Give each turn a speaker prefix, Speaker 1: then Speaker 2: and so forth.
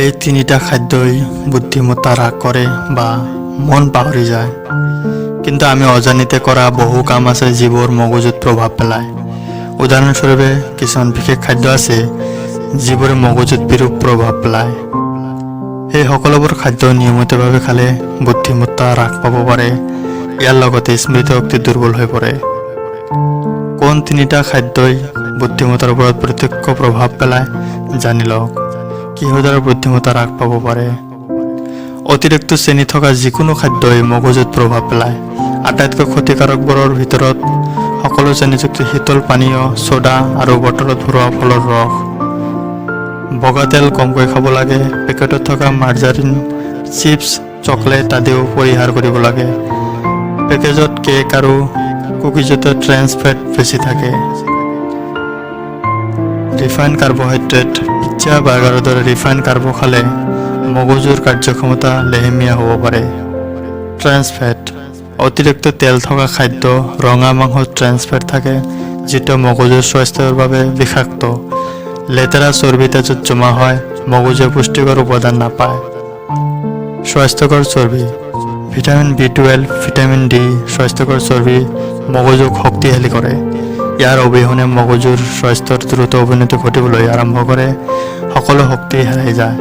Speaker 1: এই তিনিটা খাদ্যই বুদ্ধিমত্তা হ্ৰাস কৰে বা মন পাহৰি যায়। কিন্তু আমি অজানিতে কৰা বহু কাম আছে যিবোৰ মগজুত প্ৰভাৱ পেলায়। উদাহৰণস্বৰূপে কিছুমান বিশেষ খাদ্য আছে যিবোৰে মগজুত বিৰূপ প্ৰভাৱ পেলায়। এই সকলোবোৰ খাদ্য নিয়মিতভাৱে খালে বুদ্ধিমত্তা হ্ৰাস পাব পাৰে। ইয়াৰ লগতে স্মৃতিশক্তি দুৰ্বল হৈ পৰে। কোন তিনিটা খাদ্যই বুদ্ধিমত্তাৰ ওপৰত প্ৰত্যক্ষ প্ৰভাৱ পেলায় জানি লওক। কিহৰ দ্বাৰা বুদ্ধিমত্তা হ্ৰাস পাব পাৰে? অতিৰিক্ত চেনি থকা যিকোনো খাদ্যই মগজুত প্ৰভাৱ পেলায়। আটাইতকৈ ক্ষতিকাৰকবোৰৰ ভিতৰত সকলো চেনিযুক্ত শীতল পানীয়, ছ'ডা আৰু বটলত ভৰোৱা ফলৰ ৰস। বগা তেল কমকৈ খাব লাগে। পেকেটত থকা মাৰ্জাৰিন, চিপছ, চকলেট আদিও পৰিহাৰ কৰিব লাগে। পেকেজত কেক আৰু কুকিজত ট্ৰেন্স ফেট বেছি থাকে। ৰিফাইন কাৰ্বহাইড্ৰেট, পিজ্জা, বাৰ্গাৰৰ দৰে ৰিফাইন কাৰ্ব খালে মগজুৰ কাৰ্যক্ষমতা লেহেমীয়া হ'ব পাৰে। ট্ৰেন্স ফেট, অতিৰিক্ত তেল থকা খাদ্য। ৰঙা মাংসত ট্ৰেন্স ফেট থাকে যিটো মগজুৰ স্বাস্থ্যৰ বাবে বিষাক্ত। লেতেৰা চৰ্বি তেজত জমা হয়, মগজুৱে পুষ্টিকৰ উপাদান নাপায়। স্বাস্থ্যকৰ চৰ্বি, ভিটামিন B12, ভিটামিন D, স্বাস্থ্যকৰ চৰ্বি মগজুক শক্তিশালী কৰে। ইয়াৰ অবিহনে মগজুৰ স্বাস্থ্যৰ দ্ৰুত অৱনতি ঘটিবলৈ আৰম্ভ কৰে, সকলো শক্তি হেৰাই যায়।